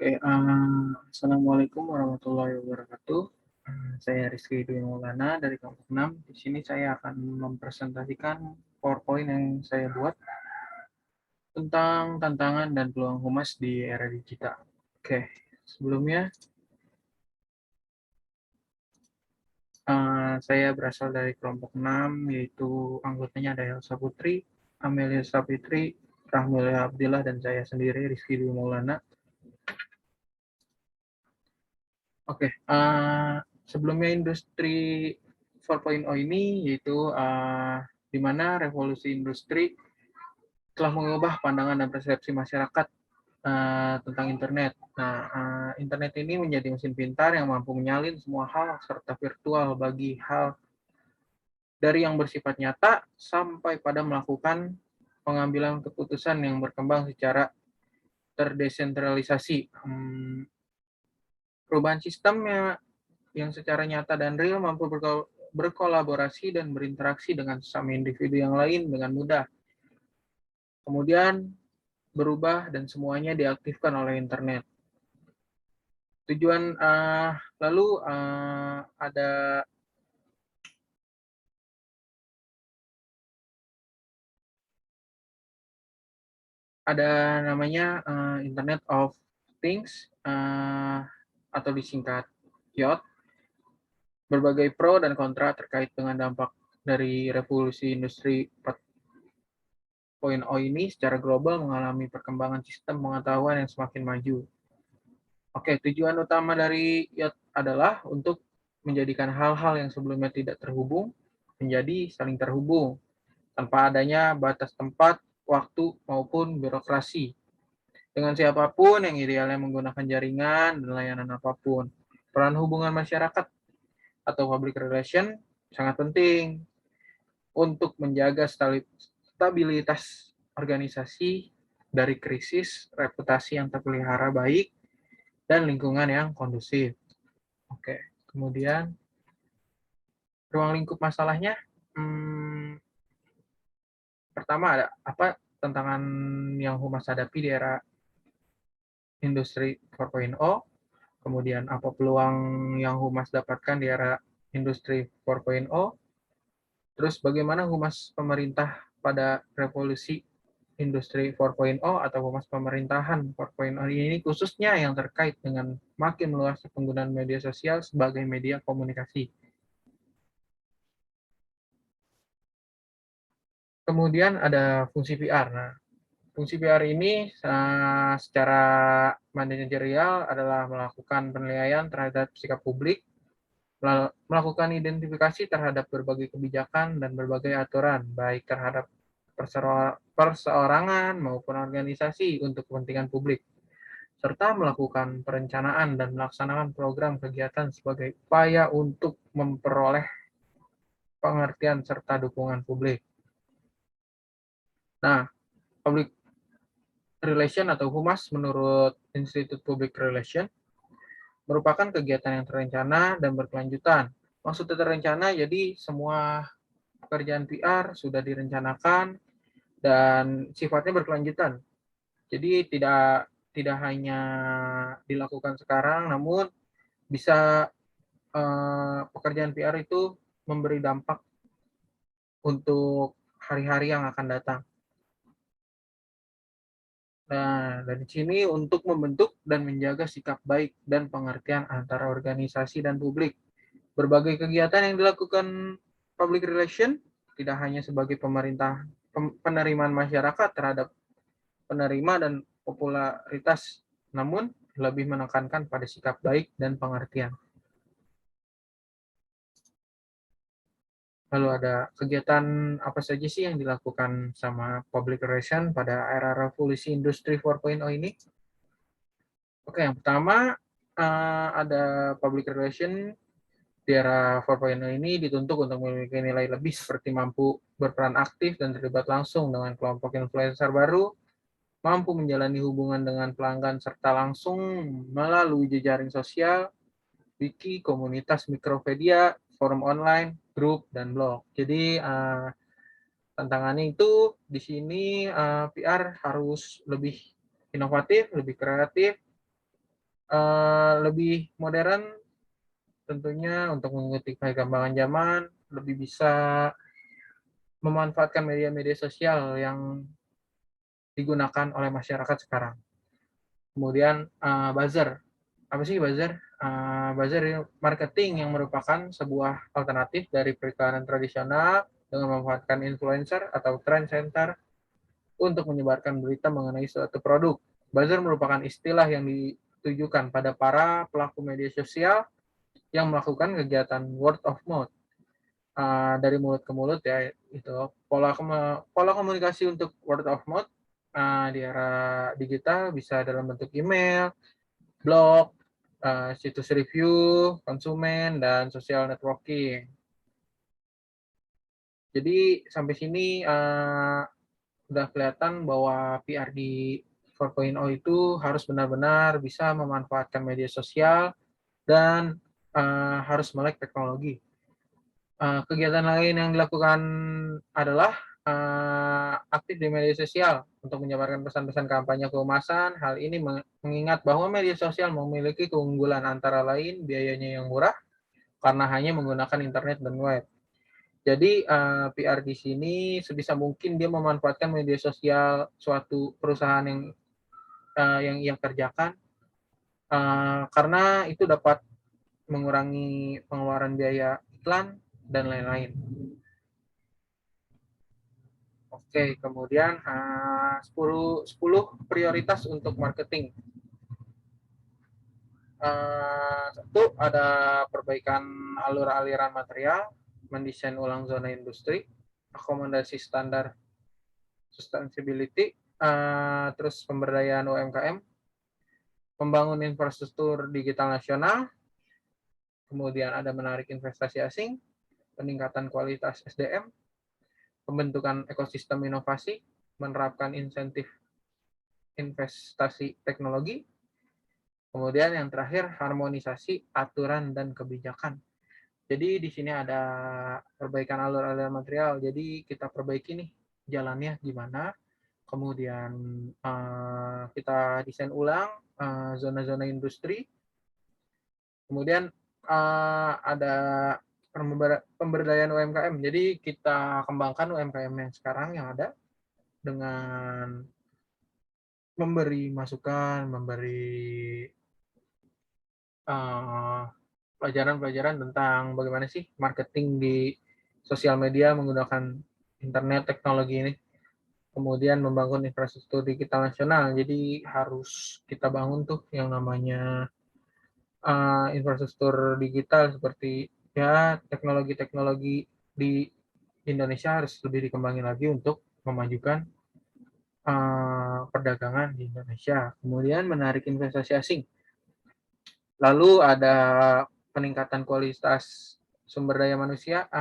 Oke, assalamualaikum warahmatullahi wabarakatuh. Saya Rizky Dwi Maulana dari kelompok 6. Di sini saya akan mempresentasikan PowerPoint yang saya buat tentang tantangan dan peluang humas di era digital. Oke, sebelumnya saya berasal dari kelompok 6, yaitu anggotanya ada Elsa Putri, Amelia Sapitri, Rahmila Abdillah, dan saya sendiri Rizky Dwi Maulana. Oke, sebelumnya industri 4.0 ini yaitu di mana revolusi industri telah mengubah pandangan dan persepsi masyarakat tentang internet. Nah, internet ini menjadi mesin pintar yang mampu menyalin semua hal serta virtual bagi hal dari yang bersifat nyata sampai pada melakukan pengambilan keputusan yang berkembang secara terdesentralisasi. Perubahan sistemnya yang secara nyata dan real mampu berkolaborasi dan berinteraksi dengan sesama individu yang lain dengan mudah. Kemudian berubah dan semuanya diaktifkan oleh internet. Tujuan lalu ada namanya Internet of Things atau disingkat IoT. Berbagai pro dan kontra terkait dengan dampak dari revolusi industri 4.0 ini secara global mengalami perkembangan sistem pengetahuan yang semakin maju. Oke, tujuan utama dari IoT adalah untuk menjadikan hal-hal yang sebelumnya tidak terhubung menjadi saling terhubung tanpa adanya batas tempat, waktu, maupun birokrasi. Dengan siapapun yang idealnya menggunakan jaringan dan layanan apapun. Peran hubungan masyarakat atau public relation sangat penting untuk menjaga stabilitas organisasi dari krisis, reputasi yang terpelihara baik, dan lingkungan yang kondusif. Oke, kemudian ruang lingkup masalahnya, pertama ada apa tantangan yang humas hadapi di era industri 4.0, kemudian apa peluang yang humas dapatkan di era industri 4.0, terus bagaimana humas pemerintah pada revolusi industri 4.0 atau humas pemerintahan 4.0 ini khususnya yang terkait dengan makin meluasnya penggunaan media sosial sebagai media komunikasi. Kemudian ada fungsi PR. Nah, fungsi PR ini secara manajerial adalah melakukan penilaian terhadap sikap publik, melakukan identifikasi terhadap berbagai kebijakan dan berbagai aturan, baik terhadap perseorangan maupun organisasi untuk kepentingan publik, serta melakukan perencanaan dan melaksanakan program kegiatan sebagai upaya untuk memperoleh pengertian serta dukungan publik. Nah, public relation atau humas menurut Institute Public Relation merupakan kegiatan yang terencana dan berkelanjutan. Maksudnya terencana, jadi semua pekerjaan PR sudah direncanakan dan sifatnya berkelanjutan. Jadi tidak hanya dilakukan sekarang, namun bisa pekerjaan PR itu memberi dampak untuk hari-hari yang akan datang. Nah, dari sini untuk membentuk dan menjaga sikap baik dan pengertian antara organisasi dan publik. Berbagai kegiatan yang dilakukan public relation tidak hanya sebagai penerimaan masyarakat terhadap penerima dan popularitas, namun lebih menekankan pada sikap baik dan pengertian. Lalu ada kegiatan apa saja sih yang dilakukan sama public relation pada era revolusi industri 4.0 ini? Oke, yang pertama ada public relation di era 4.0 ini dituntut untuk memiliki nilai lebih seperti mampu berperan aktif dan terlibat langsung dengan kelompok influencer baru, mampu menjalani hubungan dengan pelanggan serta langsung melalui jejaring sosial, wiki, komunitas Mikropedia, forum online, grup, dan blog. Jadi tantangannya itu di sini PR harus lebih inovatif, lebih kreatif, lebih modern tentunya untuk mengikuti perkembangan zaman, lebih bisa memanfaatkan media-media sosial yang digunakan oleh masyarakat sekarang. Kemudian buzzer. Apa sih buzzer? Buzzer marketing yang merupakan sebuah alternatif dari periklanan tradisional dengan memanfaatkan influencer atau trend center untuk menyebarkan berita mengenai suatu produk. Buzzer merupakan istilah yang ditujukan pada para pelaku media sosial yang melakukan kegiatan word of mouth, dari mulut ke mulut ya, itu pola komunikasi untuk word of mouth di era digital bisa dalam bentuk email, blog, situs review konsumen, dan social networking. Jadi sampai sini udah kelihatan bahwa PRD 4.0 itu harus benar-benar bisa memanfaatkan media sosial dan harus melek teknologi. Kegiatan lain yang dilakukan adalah aktif di media sosial untuk menyebarkan pesan-pesan kampanye kehumasan. Hal ini mengingat bahwa media sosial memiliki keunggulan antara lain biayanya yang murah karena hanya menggunakan internet dan web. Jadi PR di sini sebisa mungkin dia memanfaatkan media sosial suatu perusahaan yang ia kerjakan karena itu dapat mengurangi pengeluaran biaya iklan dan lain-lain. Oke, kemudian 10 prioritas untuk marketing. Satu, ada perbaikan alur-aliran material, mendesain ulang zona industri, akomodasi standar sustainability, terus pemberdayaan UMKM, membangun infrastruktur digital nasional, kemudian ada menarik investasi asing, peningkatan kualitas SDM, pembentukan ekosistem inovasi, menerapkan insentif investasi teknologi, kemudian yang terakhir harmonisasi aturan dan kebijakan. Jadi di sini ada perbaikan alur-aliran material. Jadi kita perbaiki nih jalannya gimana, kemudian kita desain ulang zona-zona industri, kemudian ada pemberdayaan UMKM. Jadi kita kembangkan UMKM yang sekarang yang ada dengan memberi masukan, memberi pelajaran-pelajaran tentang bagaimana sih marketing di sosial media menggunakan internet teknologi ini. Kemudian membangun infrastruktur digital nasional. Jadi harus kita bangun tuh yang namanya infrastruktur digital seperti ya teknologi-teknologi di Indonesia harus lebih dikembangin lagi untuk memajukan perdagangan di Indonesia. Kemudian menarik investasi asing. Lalu ada peningkatan kualitas sumber daya manusia.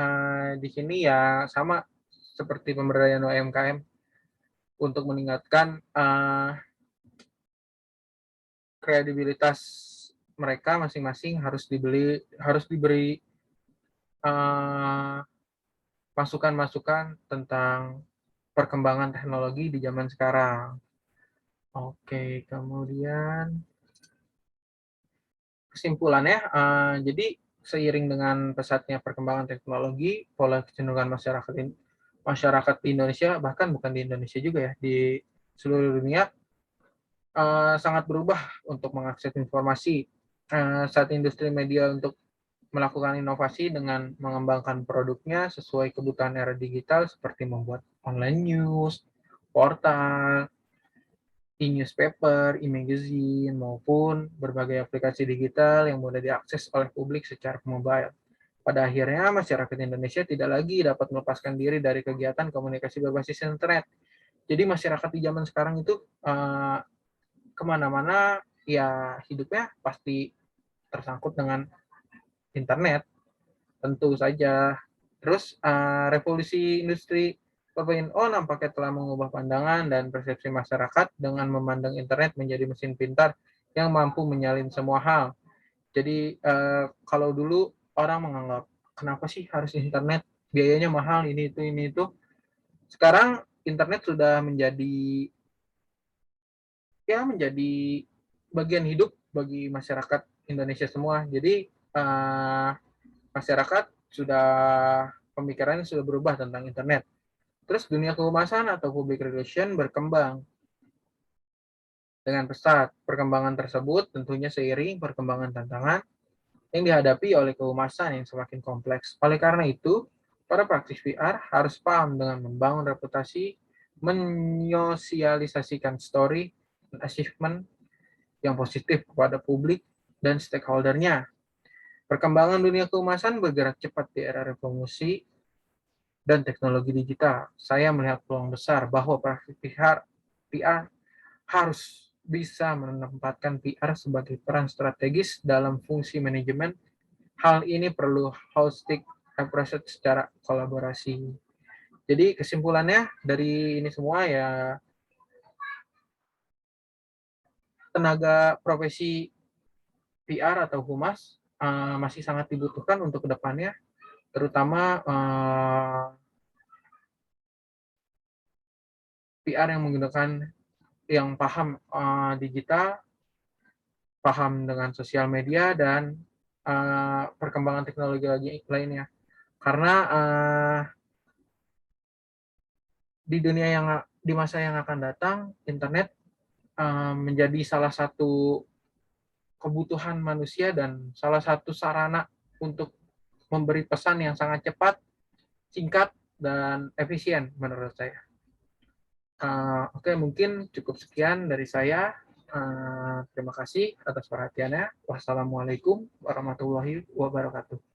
Di sini ya sama seperti pemberdayaan UMKM untuk meningkatkan kredibilitas mereka masing-masing harus diberi masukan-masukan tentang perkembangan teknologi di zaman sekarang. Oke, kemudian kesimpulannya, jadi seiring dengan pesatnya perkembangan teknologi, pola kecenderungan masyarakat di Indonesia, bahkan bukan di Indonesia juga ya, di seluruh dunia sangat berubah untuk mengakses informasi. Saat industri media untuk melakukan inovasi dengan mengembangkan produknya sesuai kebutuhan era digital seperti membuat online news, portal, e-newspaper, e-magazine, maupun berbagai aplikasi digital yang mudah diakses oleh publik secara mobile. Pada akhirnya, masyarakat Indonesia tidak lagi dapat melepaskan diri dari kegiatan komunikasi berbasis internet. Jadi masyarakat di zaman sekarang itu kemana-mana ya hidupnya pasti tersangkut dengan internet, tentu saja. Terus revolusi industri 4.0 nampaknya telah mengubah pandangan dan persepsi masyarakat dengan memandang internet menjadi mesin pintar yang mampu menyalin semua hal. Jadi kalau dulu orang menganggap kenapa sih harus internet, biayanya mahal, ini itu. Sekarang internet sudah menjadi bagian hidup bagi masyarakat Indonesia semua. Jadi masyarakat sudah pemikirannya sudah berubah tentang internet. Terus dunia kehumasan atau public relation berkembang dengan pesat. Perkembangan tersebut tentunya seiring perkembangan tantangan yang dihadapi oleh kehumasan yang semakin kompleks. Oleh karena itu, para praktis VR harus paham dengan membangun reputasi, menyosialisasikan story dan achievement yang positif kepada publik dan stakeholder-nya. Perkembangan dunia kehumasan bergerak cepat di era revolusi dan teknologi digital. Saya melihat peluang besar bahwa praktik VR harus bisa menempatkan PR sebagai peran strategis dalam fungsi manajemen. Hal ini perlu holistic approach secara kolaborasi. Jadi kesimpulannya dari ini semua ya, tenaga profesi PR atau humas masih sangat dibutuhkan untuk kedepannya, terutama PR yang menggunakan yang paham digital, paham dengan sosial media dan perkembangan teknologi lainnya. Karena di masa yang akan datang, internet menjadi salah satu kebutuhan manusia dan salah satu sarana untuk memberi pesan yang sangat cepat, singkat, dan efisien menurut saya. Oke, mungkin cukup sekian dari saya. Terima kasih atas perhatiannya. Wassalamualaikum warahmatullahi wabarakatuh.